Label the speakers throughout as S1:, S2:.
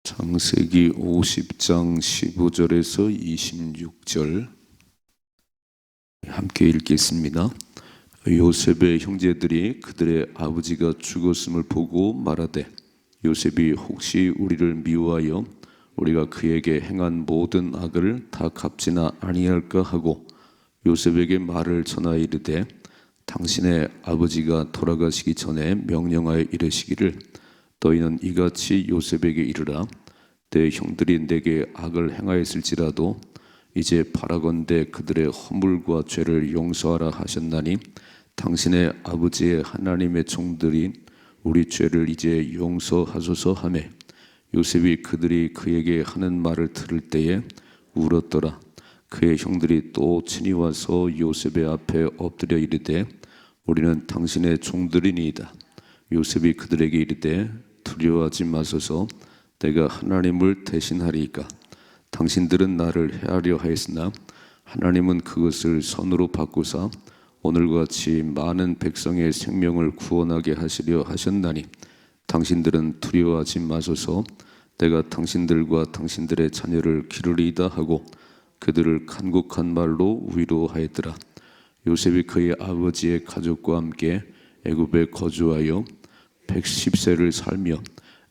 S1: 창세기 50장 15절에서 26절 함께 읽겠습니다. 요셉의 형제들이 그들의 아버지가 죽었음을 보고 말하되 요셉이 혹시 우리를 미워하여 우리가 그에게 행한 모든 악을 다 갚지나 아니할까 하고 요셉에게 말을 전하여 이르되 당신의 아버지가 돌아가시기 전에 명령하여 이르시기를 너희는 이같이 요셉에게 이르라. 내 형들이 내게 악을 행하였을지라도 이제 바라건대 그들의 허물과 죄를 용서하라 하셨나니 당신의 아버지의 하나님의 종들이 우리 죄를 이제 용서하소서 하매 요셉이 그들이 그에게 하는 말을 들을 때에 울었더라. 그의 형들이 또 친히 와서 요셉의 앞에 엎드려 이르되 우리는 당신의 종들이니이다. 요셉이 그들에게 이르되 두려워하지 마소서. 내가 하나님을 대신하리이까. 당신들은 나를 해하려 하였으나 하나님은 그것을 선으로 바꾸사 오늘과 같이 많은 백성의 생명을 구원하게 하시려 하셨나니 당신들은 두려워하지 마소서. 내가 당신들과 당신들의 자녀를 기르리이다 하고 그들을 간곡한 말로 위로하였더라. 요셉이 그의 아버지의 가족과 함께 애굽에 거주하여 110세를 살며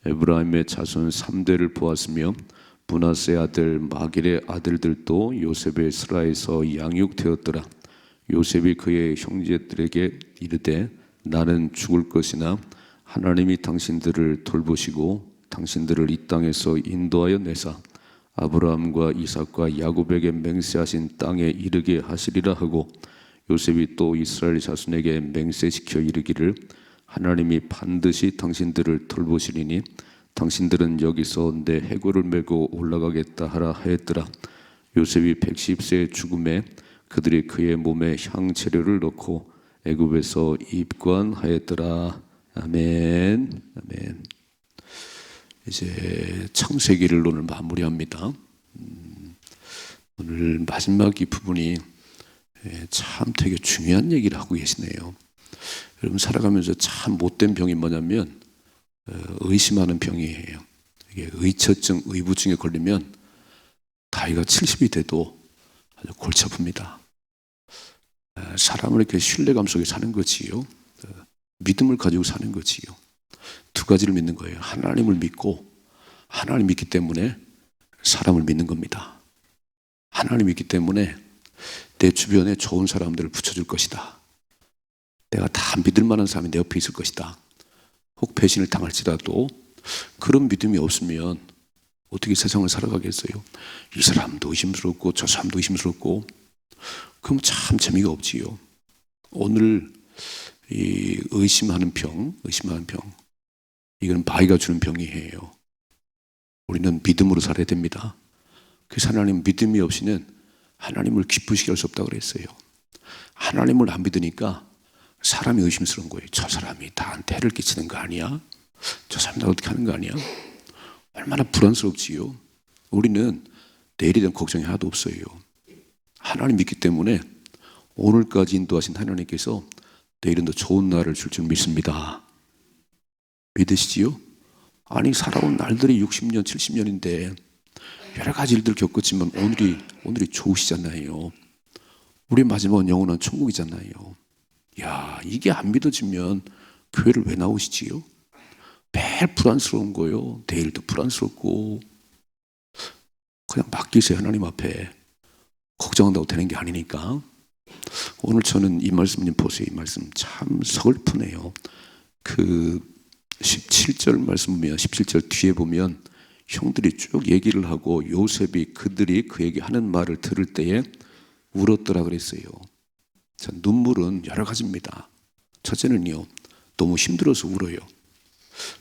S1: 에브라임의 자손 3대를 보았으며 므낫세 아들 마길의 아들들도 요셉의 스라에서 양육되었더라. 요셉이 그의 형제들에게 이르되 나는 죽을 것이나 하나님이 당신들을 돌보시고 당신들을 이 땅에서 인도하여 내사 아브라함과 이삭과 야곱에게 맹세하신 땅에 이르게 하시리라 하고 요셉이 또 이스라엘 자손에게 맹세시켜 이르기를 하나님이 반드시 당신들을 돌보시리니 당신들은 여기서 내 해골을 메고 올라가겠다 하라 하였더라. 요셉이 110세의 죽음에 그들이 그의 몸에 향재료를 넣고 애굽에서 입관하였더라. 아멘. 아멘. 이제 창세기를 오늘 마무리합니다. 오늘 마지막 이 부분이 참 되게 중요한 얘기를 하고 계시네요. 여러분 살아가면서 참 못된 병이 뭐냐면 의심하는 병이에요. 이게 의처증, 의부증에 걸리면 나이가 70이 돼도 아주 골치 아픕니다. 사람을 이렇게 신뢰감 속에 사는 거지요. 믿음을 가지고 사는 거지요. 두 가지를 믿는 거예요. 하나님을 믿고 하나님 믿기 때문에 사람을 믿는 겁니다. 하나님 믿기 때문에 내 주변에 좋은 사람들을 붙여줄 것이다. 내가 다 믿을 만한 사람이 내 옆에 있을 것이다. 혹 배신을 당할지라도 그런 믿음이 없으면 어떻게 세상을 살아가겠어요? 이 사람도 의심스럽고 저 사람도 의심스럽고 그럼 참 재미가 없지요. 오늘 이 의심하는 병 이건 바위가 주는 병이에요. 우리는 믿음으로 살아야 됩니다. 그래서 하나님 믿음이 없이는 하나님을 기쁘시게 할 수 없다고 그랬어요. 하나님을 안 믿으니까 사람이 의심스러운 거예요. 저 사람이 나한테 해를 끼치는 거 아니야? 저 사람이 나 어떻게 하는 거 아니야? 얼마나 불안스럽지요. 우리는 내일에 대한 걱정이 하나도 없어요. 하나님 믿기 때문에 오늘까지 인도하신 하나님께서 내일은 더 좋은 날을 줄 줄 믿습니다. 믿으시지요? 아니 살아온 날들이 60년, 70년인데 여러 가지 일들을 겪었지만 오늘이 좋으시잖아요. 우리 마지막은 영원한 천국이잖아요. 야, 이게 안 믿어지면 교회를 왜 나오시지요? 매일 불안스러운 거예요. 내일도 불안스럽고 그냥 맡기세요. 하나님 앞에. 걱정한다고 되는 게 아니니까. 오늘 저는 이 말씀 보세요. 이 말씀 참 서글프네요. 그 17절 말씀 보면 17절 뒤에 보면 형들이 쭉 얘기를 하고 요셉이 그들이 그에게 하는 말을 들을 때에 울었더라 그랬어요. 자, 눈물은 여러 가지입니다. 첫째는요, 너무 힘들어서 울어요.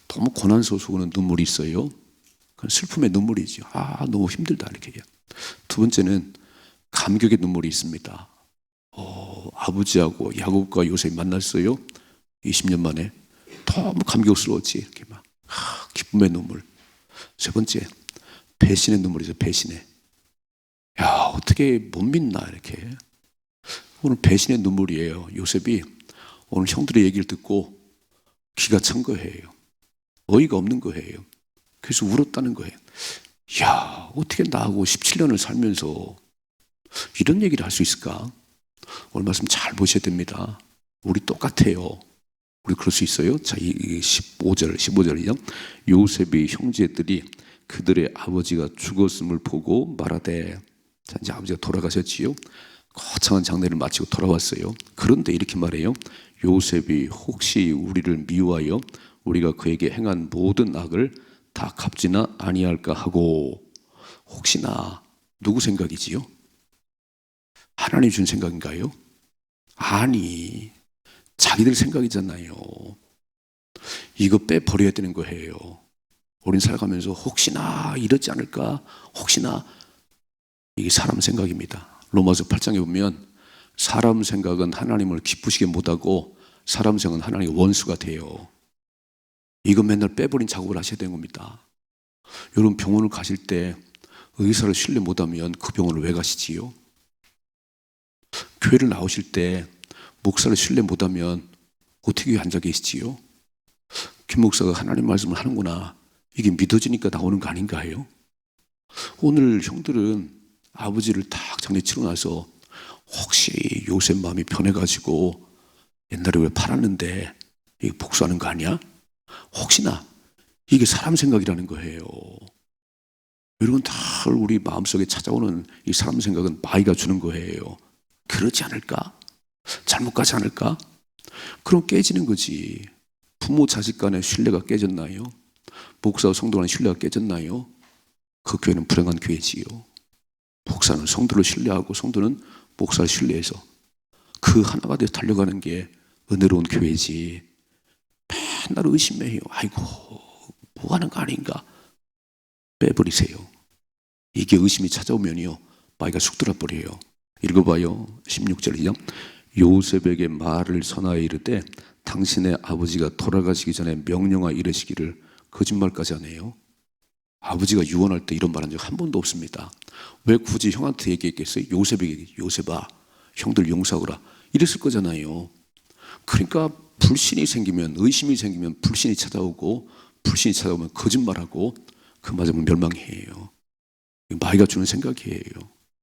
S1: 너무 고난스러워서 우는 눈물이 있어요. 그건 슬픔의 눈물이죠. 아, 너무 힘들다 이렇게. 두 번째는 감격의 눈물이 있습니다. 아버지하고 야곱과 요셉이 만났어요. 20년 만에 너무 감격스러웠지 이렇게 막 기쁨의 눈물. 세 번째 배신의 눈물이죠. 배신의. 야, 어떻게 못 믿나 이렇게. 오늘 배신의 눈물이에요. 요셉이 오늘 형들의 얘기를 듣고 기가 찬 거예요. 어이가 없는 거예요. 그래서 울었다는 거예요. 야, 어떻게 나하고 17년을 살면서 이런 얘기를 할 수 있을까? 오늘 말씀 잘 보셔야 됩니다. 우리 똑같아요. 우리 그럴 수 있어요? 자, 이 15절이요. 요셉의 형제들이 그들의 아버지가 죽었음을 보고 말하되, 자, 이제 아버지가 돌아가셨지요. 거창한 장례를 마치고 돌아왔어요. 그런데 이렇게 말해요. 요셉이 혹시 우리를 미워하여 우리가 그에게 행한 모든 악을 다 갚지나 아니할까 하고. 혹시나 누구 생각이지요? 하나님 준 생각인가요? 아니, 자기들 생각이잖아요. 이거 빼버려야 되는 거예요. 우린 살아가면서 혹시나 이러지 않을까? 혹시나. 이게 사람 생각입니다. 로마서 8장에 보면 사람 생각은 하나님을 기쁘시게 못하고 사람 생각은 하나님의 원수가 돼요. 이거 맨날 빼버린 작업을 하셔야 되는 겁니다. 여러분, 병원을 가실 때 의사를 신뢰 못하면 그 병원을 왜 가시지요? 교회를 나오실 때 목사를 신뢰 못하면 어떻게 앉아 계시지요? 김 목사가 하나님 말씀을 하는구나, 이게 믿어지니까 나오는 거 아닌가요? 오늘 형들은 아버지를 딱 장례 치고 나서 혹시 요셉 마음이 변해가지고 옛날에 왜 팔았는데 이게 복수하는 거 아니야? 혹시나. 이게 사람 생각이라는 거예요. 여러분, 다 우리 마음속에 찾아오는 이 사람 생각은 마귀가 주는 거예요. 그러지 않을까? 잘못 가지 않을까? 그럼 깨지는 거지. 부모 자식 간의 신뢰가 깨졌나요? 목사와 성도 간의 신뢰가 깨졌나요? 그 교회는 불행한 교회지요. 목사는 성도를 신뢰하고 성도는 목사를 신뢰해서 그 하나가 돼서 달려가는 게 은혜로운 교회지. 맨날 의심해요. 아이고, 뭐 하는 거 아닌가? 빼버리세요. 이게 의심이 찾아오면요, 마귀가 쑥 들어버려요. 읽어봐요. 16절이요. 요셉에게 말을 선하여 이르되 당신의 아버지가 돌아가시기 전에 명령하여 이르시기를. 거짓말까지 하네요. 아버지가 유언할 때 이런 말 한 적 한 번도 없습니다. 왜 굳이 형한테 얘기했겠어요? 요셉에게, 요셉아, 형들 용서하거라, 이랬을 거잖아요. 그러니까 불신이 생기면, 의심이 생기면 불신이 찾아오고, 불신이 찾아오면 거짓말하고, 그 맞으면 멸망이에요. 마귀가 주는 생각이에요.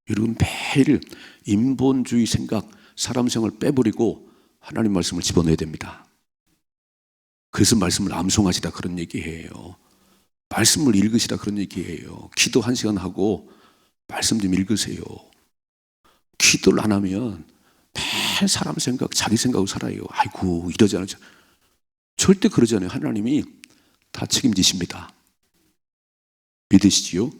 S1: 여러분, 매일 인본주의 생각, 사람 생각을 빼버리고 하나님 말씀을 집어넣어야 됩니다. 그래서 말씀을 암송하시다 그런 얘기예요. 말씀을 읽으시라 그런 얘기예요. 기도 1시간 하고 말씀 좀 읽으세요. 기도를 안 하면 매일 사람 생각, 자기 생각으로 살아요. 아이고, 이러지 않죠. 절대 그러지 않아요. 하나님이 다 책임지십니다. 믿으시지요?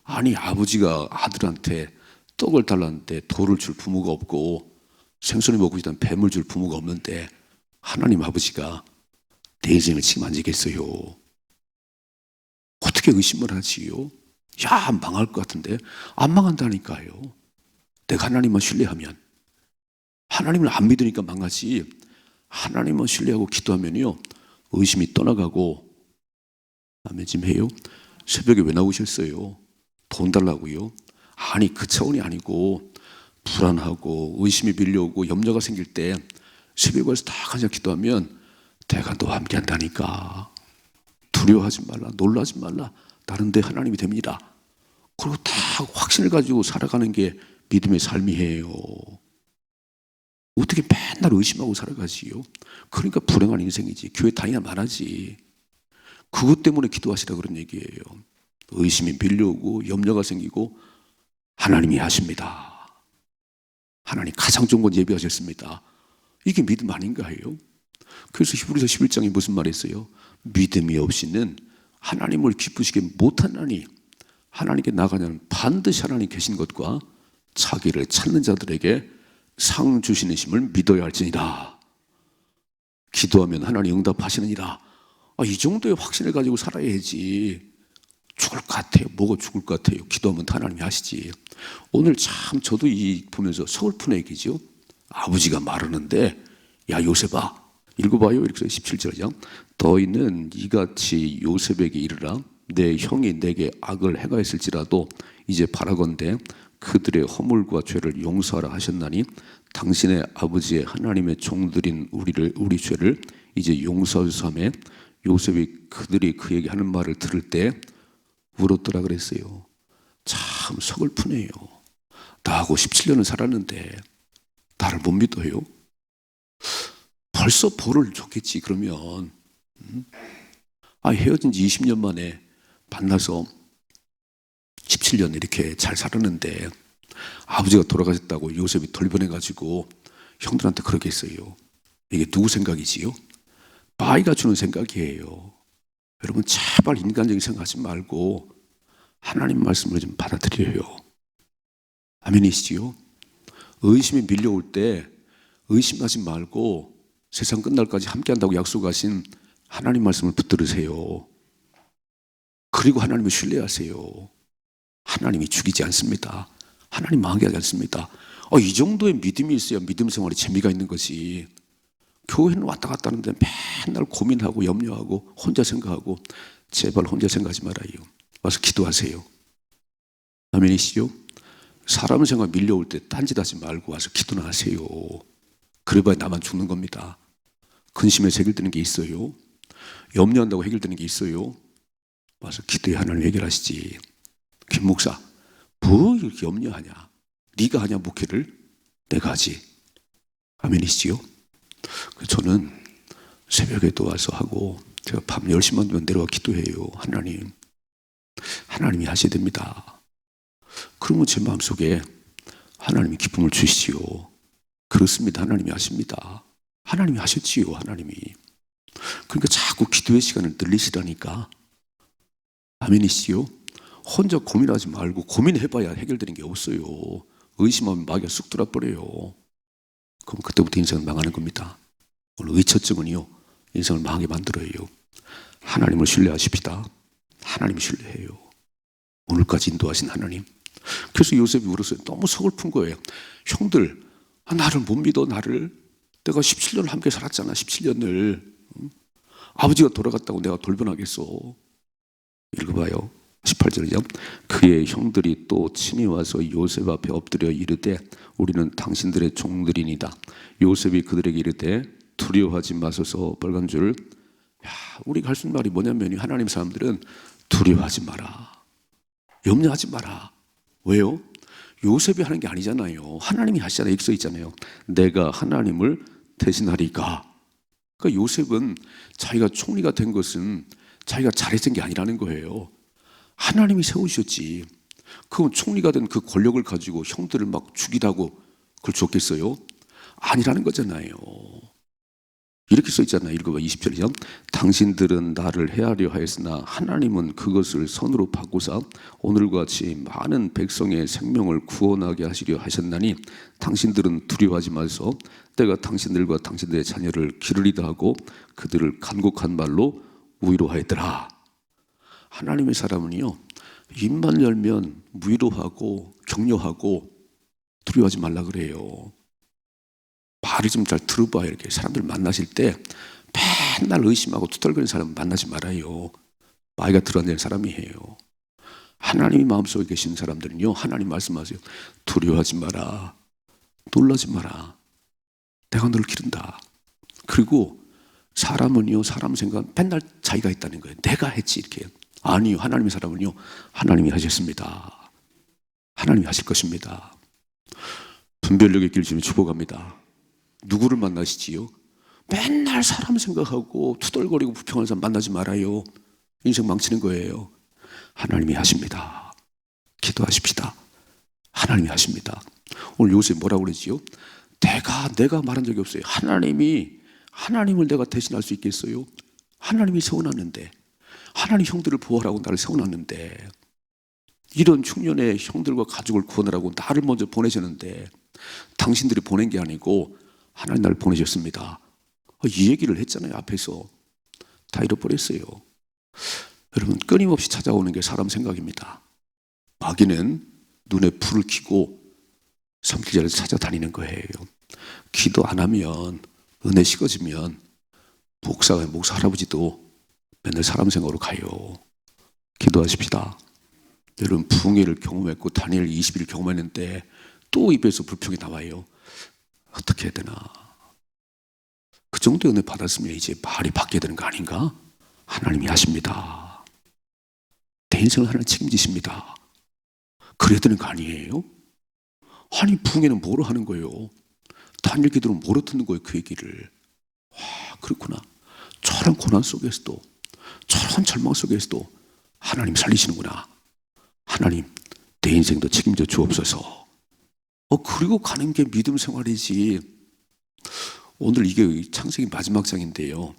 S1: 아니, 아버지가 아들한테 떡을 달랐는데 돌을 줄 부모가 없고 생선을 먹고 싶다는 뱀을 줄 부모가 없는데 하나님 아버지가 내 인생을 책임 안 지겠어요? 어떻게 의심을 하지요? 야, 망할 것 같은데. 안 망한다니까요. 내가 하나님만 신뢰하면. 하나님을 안 믿으니까 망하지. 하나님만 신뢰하고 기도하면요, 의심이 떠나가고. 아멘 좀 해요. 새벽에 왜 나오셨어요? 돈 달라고요? 아니, 그 차원이 아니고 불안하고 의심이 밀려오고 염려가 생길 때 새벽에 와서 다 같이 기도하면 내가 너와 함께 한다니까. 두려워하지 말라, 놀라지 말라, 나는 내 하나님이 됩니다. 그리고 다 확신을 가지고 살아가는 게 믿음의 삶이에요. 어떻게 맨날 의심하고 살아가지요? 그러니까 불행한 인생이지. 교회 다니나 말하지. 그것 때문에 기도하시라 그런 얘기예요. 의심이 밀려오고 염려가 생기고 하나님이 하십니다. 하나님 가장 좋은 건 예비하셨습니다. 이게 믿음 아닌가요? 그래서 히브리서 11장에 무슨 말이 있어요? 믿음이 없이는 하나님을 기쁘시게 못하나니 하나님께 나가냐는 반드시 하나님 계신 것과 자기를 찾는 자들에게 상 주시는 심을 믿어야 할지니라. 기도하면 하나님 응답하시느니라. 이 정도의 확신을 가지고 살아야지. 죽을 것 같아요. 뭐가 죽을 것 같아요. 기도하면 하나님이 하시지. 오늘 참 저도 이 보면서 서글픈 얘기죠. 아버지가 말하는데, 야 요셉아, 읽어봐요. 이렇게 17절이죠. 너희는 이같이 요셉에게 이르라. 내 형이 내게 악을 행하였을지라도 이제 바라건대 그들의 허물과 죄를 용서하라 하셨나니 당신의 아버지의 하나님의 종들인 우리 죄를 이제 용서하소서 하며 요셉이 그들이 그에게 하는 말을 들을 때 울었더라 그랬어요. 참 서글프네요. 나하고 17년을 살았는데 나를 못 믿어요? 벌써 벌을 줬겠지 그러면. 헤어진 지 20년 만에 만나서 17년 이렇게 잘 살았는데 아버지가 돌아가셨다고 요셉이 돌변해가지고 형들한테 그렇게 했어요. 이게 누구 생각이지요? 마이가 주는 생각이에요. 여러분 제발 인간적인 생각하지 말고 하나님 말씀을 좀 받아들여요. 아멘이시지요? 의심이 밀려올 때 의심하지 말고 세상 끝날까지 함께한다고 약속하신 하나님 말씀을 붙들으세요. 그리고 하나님을 신뢰하세요. 하나님이 죽이지 않습니다. 하나님 망하게 하지 않습니다. 이 정도의 믿음이 있어야 믿음 생활에 재미가 있는 거지. 교회는 왔다 갔다 하는데 맨날 고민하고 염려하고 혼자 생각하고 제발 혼자 생각하지 말아요. 와서 기도하세요. 아멘이시죠? 사람 생각 밀려올 때 딴짓하지 말고 와서 기도나 하세요. 그래봐야 나만 죽는 겁니다. 근심에서 해결되는 게 있어요. 염려한다고 해결되는 게 있어요. 와서 기도해 하나님 해결하시지. 김 목사, 뭐 이렇게 염려하냐? 네가 하냐 목회를? 내가 하지. 아멘이시지요? 저는 새벽에도 와서 하고 제가 밤 10시만 되면 내려와 기도해요. 하나님이 하셔야 됩니다. 그러면 제 마음속에 하나님이 기쁨을 주시지요. 그렇습니다. 하나님이 하십니다. 하나님이 하셨지요. 하나님이. 그러니까 자꾸 기도의 시간을 늘리시라니까. 아멘이시요? 혼자 고민하지 말고 고민해봐야 해결되는 게 없어요. 의심하면 마귀가 쑥 들어버려요. 그럼 그때부터 인생은 망하는 겁니다. 오늘 의처증은요, 인생을 망하게 만들어요. 하나님을 신뢰하십시다. 하나님 신뢰해요. 오늘까지 인도하신 하나님. 그래서 요셉이 울었어요. 너무 서글픈 거예요. 형들, 나를 못 믿어, 나를. 내가 17년을 함께 살았잖아, 17년을. 아버지가 돌아갔다고 내가 돌변하겠어. 읽어봐요. 18절이죠. 그의 형들이 또 친히 와서 요셉 앞에 엎드려 이르되 우리는 당신들의 종들이니다. 요셉이 그들에게 이르되 두려워하지 마소서. 빨간 줄. 우리가 할 수 있는 말이 뭐냐면 하나님 사람들은 두려워하지 마라. 염려하지 마라. 왜요? 요셉이 하는 게 아니잖아요. 하나님이 하시잖아요. 여기 써 있잖아요. 내가 하나님을 대신하리까. 그러니까 요셉은 자기가 총리가 된 것은 자기가 잘했던 게 아니라는 거예요. 하나님이 세우셨지. 그럼 총리가 된 그 권력을 가지고 형들을 막 죽이라고 그걸 줬겠어요? 아니라는 거잖아요. 이렇게 써 있잖아요. 읽어봐. 20절이죠. 당신들은 나를 해하려 하였으나 하나님은 그것을 선으로 바꾸사 오늘과 같이 많은 백성의 생명을 구원하게 하시려 하셨나니 당신들은 두려워하지 마소. 내가 당신들과 당신들의 자녀를 기르리다 하고 그들을 간곡한 말로 위로하였더라. 하나님의 사람은요, 입만 열면 위로하고 격려하고 두려워하지 말라 그래요. 말을 좀 잘 들어봐요. 이렇게 사람들 만나실 때 맨날 의심하고 투덜거리는 사람 만나지 말아요. 마귀가 들어앉는 사람이에요. 하나님이 마음속에 계시는 사람들은요, 하나님 말씀하세요. 두려워하지 마라. 놀라지 마라. 내가 너를 기른다. 그리고 사람은요, 사람 생각은 맨날 자기가 했다는 거예요. 내가 했지 이렇게. 아니요. 하나님의 사람은요, 하나님이 하셨습니다. 하나님이 하실 것입니다. 분별력의 길 주님 축복합니다. 누구를 만나시지요? 맨날 사람 생각하고 투덜거리고 불평하는 사람 만나지 말아요. 인생 망치는 거예요. 하나님이 하십니다. 기도하십시다. 하나님이 하십니다. 오늘 요새 뭐라고 그러지요? 내가 말한 적이 없어요. 하나님을 내가 대신할 수 있겠어요? 하나님이 세워놨는데, 하나님 형들을 보호하라고 나를 세워놨는데, 이런 흉년의 형들과 가족을 구원하라고 나를 먼저 보내셨는데 당신들이 보낸 게 아니고 하나님 나를 보내셨습니다. 이 얘기를 했잖아요. 앞에서. 다 잃어버렸어요. 여러분, 끊임없이 찾아오는 게 사람 생각입니다. 마귀는 눈에 불을 켜고 성길자를 찾아다니는 거예요. 기도 안 하면, 은혜 식어지면 목사 할아버지도 맨날 사람 생각으로 가요. 기도하십시다. 여러분, 부흥회를 경험했고 다니엘 20일 경험했는데 또 입에서 불평이 나와요. 어떻게 해야 되나? 그 정도 은혜 받았으면 이제 말이 바뀌어야 되는 거 아닌가? 하나님이 하십니다. 내 인생을 하나님 책임지십니다. 그래야 되는 거 아니에요? 아니 부흥회는 뭐로 하는 거예요? 단일 기도는 뭐로 듣는 거예요? 그 얘기를. 와, 그렇구나. 저런 고난 속에서도, 저런 절망 속에서도 하나님 살리시는구나. 하나님 내 인생도 책임져 주옵소서. 그리고 가는 게 믿음 생활이지. 오늘 이게 창세기 마지막 장인데요,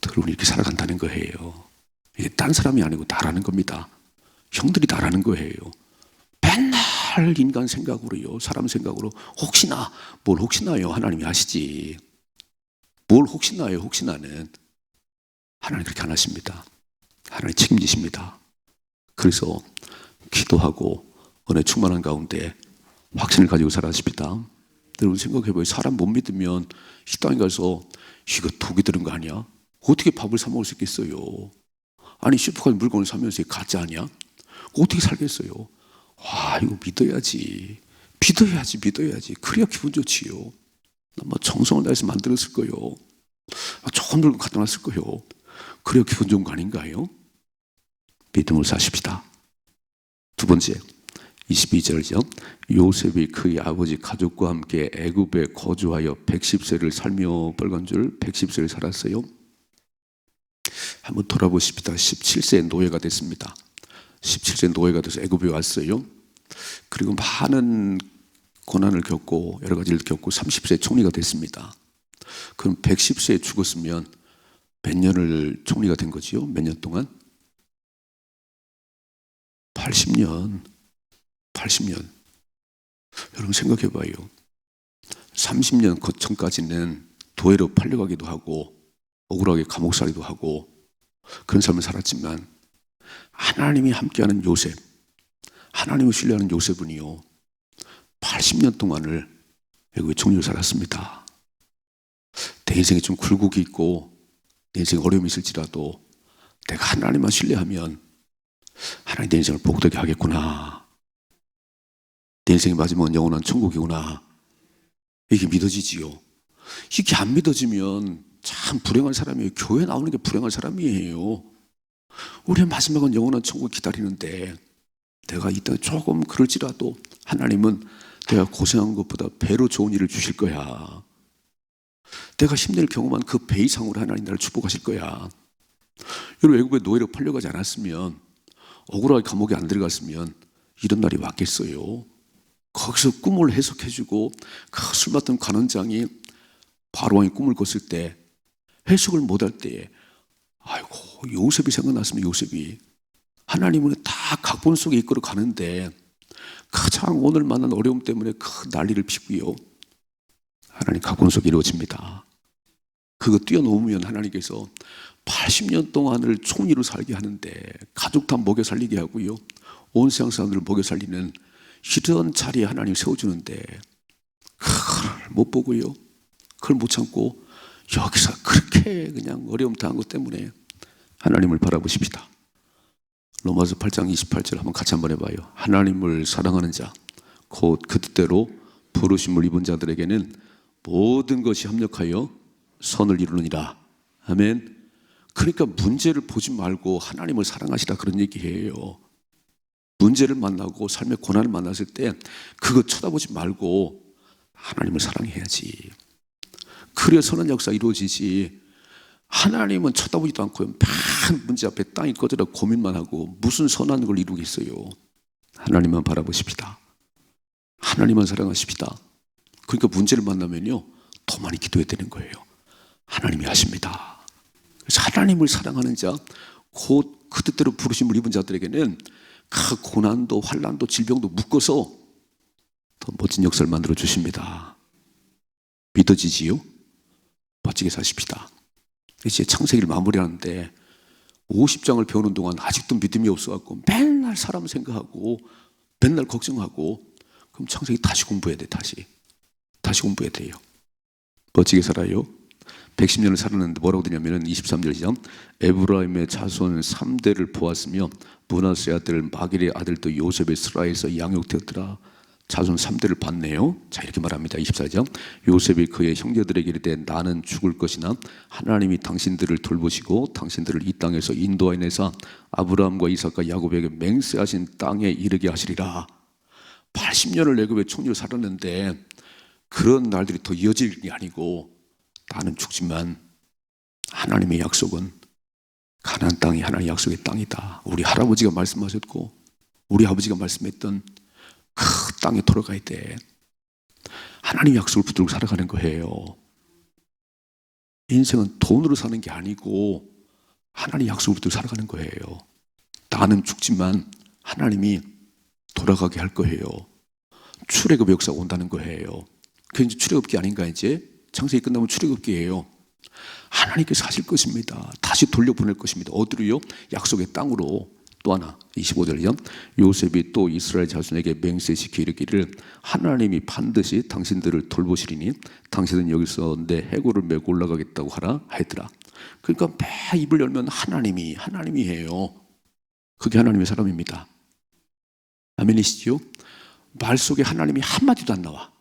S1: 여러분 이렇게 살아간다는 거예요. 이게 딴 사람이 아니고 나라는 겁니다. 형들이 나라는 거예요. 맨날 인간 생각으로요, 사람 생각으로 혹시나, 뭘 혹시나요? 하나님이 하시지. 뭘 혹시나요? 혹시나는 하나님 그렇게 안 하십니다. 하나님 책임지십니다. 그래서 기도하고 은혜 충만한 가운데 확신을 가지고 살아가십니다. 여러분 생각해봐요. 사람 못 믿으면 식당에 가서 이거 독이 들은 거 아니야? 어떻게 밥을 사 먹을 수 있겠어요? 아니 슈퍼카드 물건을 사면서 가짜 아니야? 어떻게 살겠어요? 와, 이거 믿어야지. 믿어야지. 그래야 기분 좋지요. 뭐 정성을 다해서 만들었을 거요. 좋은 물건 갖다 놨을 거요. 그래야 기분 좋은 거 아닌가요? 믿음을 사십시다. 두 번째, 22절이죠. 요셉이 그의 아버지 가족과 함께 애굽에 거주하여 110세를 살며 빨간 줄 110세를 살았어요. 한번 돌아보십시다. 17세 노예가 됐습니다. 17세 노예가 돼서 애굽에 왔어요. 그리고 많은 고난을 겪고 여러 가지를 겪고 30세 총리가 됐습니다. 그럼 110세에 죽었으면 몇 년을 총리가 된 거지요? 몇 년 동안? 80년. 여러분 생각해봐요. 30년 전까지는 도회로 팔려가기도 하고 억울하게 감옥살이도 하고 그런 삶을 살았지만, 하나님이 함께하는 요셉, 하나님을 신뢰하는 요셉은요 80년 동안을 애굽의 총리로 살았습니다. 내 인생에 좀 굴곡이 있고 내 인생에 어려움이 있을지라도 내가 하나님만 신뢰하면 하나님 내 인생을 복되게 하겠구나, 내 인생의 마지막은 영원한 천국이구나, 이게 믿어지지요. 이게 안 믿어지면 참 불행한 사람이에요. 교회 나오는 게 불행한 사람이에요. 우리의 마지막은 영원한 천국 기다리는데 내가 이 땅에 조금 그럴지라도 하나님은 내가 고생한 것보다 배로 좋은 일을 주실 거야. 내가 힘내를 경험한 그 배 이상으로 하나님 나를 축복하실 거야. 여러분 애굽에 노예로 팔려가지 않았으면, 억울하게 감옥에 안 들어갔으면 이런 날이 왔겠어요? 거기서 꿈을 해석해주고 그 술 맡던 관원장이 바로왕이 꿈을 꿨을 때 해석을 못할 때에 아이고 요셉이 생각났으면, 요셉이 하나님은 다 각본 속에 이끌어 가는데 가장 오늘 만난 어려움 때문에 큰 난리를 피고요, 하나님 각본 속에 이루어집니다. 그거 뛰어넘으면 하나님께서 80년 동안을 총리로 살게 하는데 가족 다 먹여 살리게 하고요, 온 세상 사람들을 먹여 살리는 이런 자리에 하나님 세워주는데 그걸 못 보고요, 그걸 못 참고 여기서 그렇게 그냥 어려움 당한 것 때문에 하나님을 바라보십시다. 로마서 8장 28절 한번 같이 한번 해봐요. 하나님을 사랑하는 자 곧 그 뜻대로 부르심을 입은 자들에게는 모든 것이 협력하여 선을 이루느니라. 아멘. 그러니까 문제를 보지 말고 하나님을 사랑하시라, 그런 얘기예요. 문제를 만나고 삶의 고난을 만났을 때 그거 쳐다보지 말고 하나님을 사랑해야지. 그래야 선한 역사 이루어지지. 하나님은 쳐다보지도 않고 막 문제 앞에 땅이 꺼져라 고민만 하고 무슨 선한 걸 이루겠어요. 하나님만 바라보십시다. 하나님만 사랑하십시다. 그러니까 문제를 만나면요 더 많이 기도해야 되는 거예요. 하나님이 하십니다. 그래서 하나님을 사랑하는 자 곧 그 뜻대로 부르심을 입은 자들에게는 그 고난도 환난도 질병도 묶어서 더 멋진 역사를 만들어 주십니다. 믿어지지요? 멋지게 사십시다. 이제 창세기를 마무리하는데 50장을 배우는 동안 아직도 믿음이 없어갖고 맨날 사람 생각하고 맨날 걱정하고, 그럼 창세기 다시 공부해야 돼. 다시 공부해야 돼요. 멋지게 살아요. 110년을 살았는데 뭐라고 되냐면은 23절이죠. 에브라임의 자손 3대를 보았으며 므낫세의 아들 마길의 아들도 요셉의 스라에서 양육되었더라. 자손 3대를 봤네요. 자, 이렇게 말합니다. 24절. 요셉이 그의 형제들에게 이르되 나는 죽을 것이나 하나님이 당신들을 돌보시고 당신들을 이 땅에서 인도하여내사 아브라함과 이삭과 야곱에게 맹세하신 땅에 이르게 하시리라. 80년을 애굽에 총리로 살았는데 그런 날들이 더 이어질 게 아니고 나는 죽지만 하나님의 약속은 가나안 땅이 하나님의 약속의 땅이다. 우리 할아버지가 말씀하셨고 우리 아버지가 말씀했던 그 땅에 돌아가야 돼. 하나님의 약속을 붙들고 살아가는 거예요. 인생은 돈으로 사는 게 아니고 하나님의 약속을 붙들고 살아가는 거예요. 나는 죽지만 하나님이 돌아가게 할 거예요. 출애굽의 역사가 온다는 거예요. 그게 이제 출애굽기 아닌가 이제? 창세기 끝나면 출애굽기예요. 하나님께서 하실 것입니다. 다시 돌려보낼 것입니다. 어디로요? 약속의 땅으로. 또 하나 25절이요. 요셉이 또 이스라엘 자손에게 맹세시켜 이르기를 하나님이 반드시 당신들을 돌보시리니 당신은 여기서 내 해골을 메고 올라가겠다고 하라 하였더라. 그러니까 매 입을 열면 하나님이에요. 그게 하나님의 사람입니다. 아멘이시죠? 말 속에 하나님이 한마디도 안 나와.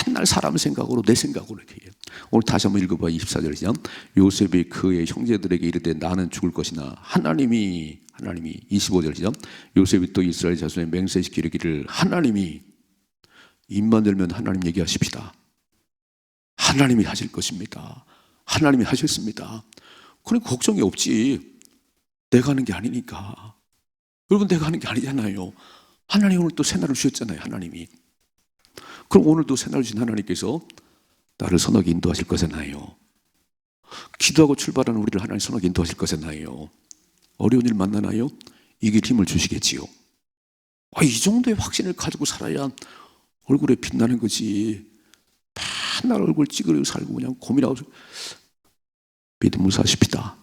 S1: 맨날 사람 생각으로 내 생각으로 이렇게 해요. 오늘 다시 한번 읽어봐. 24절이죠. 요셉이 그의 형제들에게 이르되 나는 죽을 것이나 하나님이 25절이죠. 요셉이 또 이스라엘 자손에 맹세시켜 이르기를 하나님이 입만 열면 하나님 얘기하십시다. 하나님이 하실 것입니다. 하나님이 하셨습니다. 그러니까 걱정이 없지. 내가 하는 게 아니니까. 여러분 내가 하는 게 아니잖아요. 하나님 오늘 또 새날을 주셨잖아요. 하나님이. 그럼 오늘도 새날 주신 하나님께서 나를 선하게 인도하실 거잖아요. 기도하고 출발하는 우리를 하나님 선하게 인도하실 거잖아요. 어려운 일 만나나요? 이길 힘을 주시겠지요. 이 정도의 확신을 가지고 살아야 얼굴에 빛나는 거지. 맨날 얼굴 찌그러고 살고 그냥 고민하고. 믿음으로 사십시다.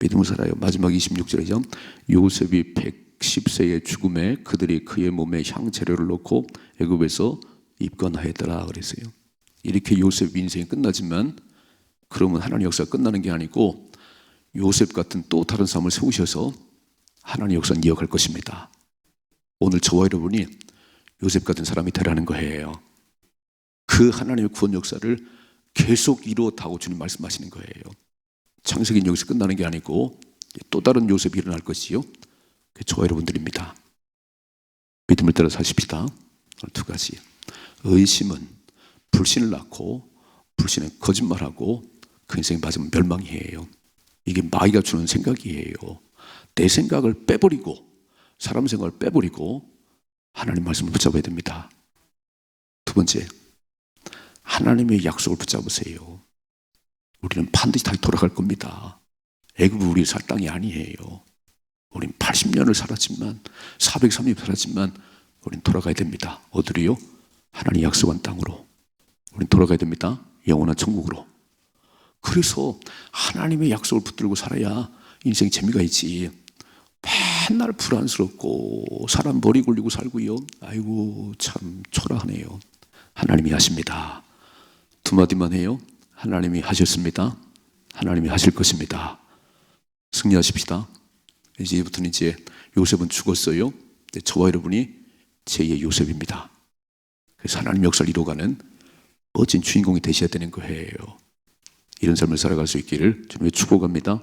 S1: 믿음으로 살아요. 마지막 26절이죠. 요셉이 110세의 죽음에 그들이 그의 몸에 향재료를 넣고 애굽에서 입건하였더라 그랬어요. 이렇게 요셉 인생이 끝나지만 그러면 하나님 역사가 끝나는 게 아니고 요셉 같은 또 다른 사람을 세우셔서 하나님 역사는 이어갈 것입니다. 오늘 저와 여러분이 요셉 같은 사람이 되라는 거예요. 그 하나님의 구원 역사를 계속 이루었다고 주님 말씀하시는 거예요. 창세기는 여기서 끝나는 게 아니고 또 다른 요셉이 일어날 것이요. 그게 저와 여러분들입니다. 믿음을 따라 사십시다. 오늘 두 가지. 의심은 불신을 낳고 불신은 거짓말하고 그 인생에 맞으면 멸망이에요. 이게 마귀가 주는 생각이에요. 내 생각을 빼버리고 사람 생각을 빼버리고 하나님 말씀을 붙잡아야 됩니다. 두 번째, 하나님의 약속을 붙잡으세요. 우리는 반드시 다시 돌아갈 겁니다. 애굽이 우리 살 땅이 아니에요. 우린 80년을 살았지만 430년 살았지만 우린 돌아가야 됩니다. 어디로요? 하나님 약속한 땅으로 우린 돌아가야 됩니다. 영원한 천국으로. 그래서 하나님의 약속을 붙들고 살아야 인생 재미가 있지. 맨날 불안스럽고 사람 머리 굴리고 살고요. 아이고 참 초라하네요. 하나님이 하십니다. 두 마디만 해요. 하나님이 하셨습니다. 하나님이 하실 것입니다. 승리하십시다. 이제부터는 이제 요셉은 죽었어요. 저와 여러분이 제2의 요셉입니다. 그래서 하나님 역사를 이루어가는 멋진 주인공이 되셔야 되는 거예요. 이런 삶을 살아갈 수 있기를 주님의 축복합니다.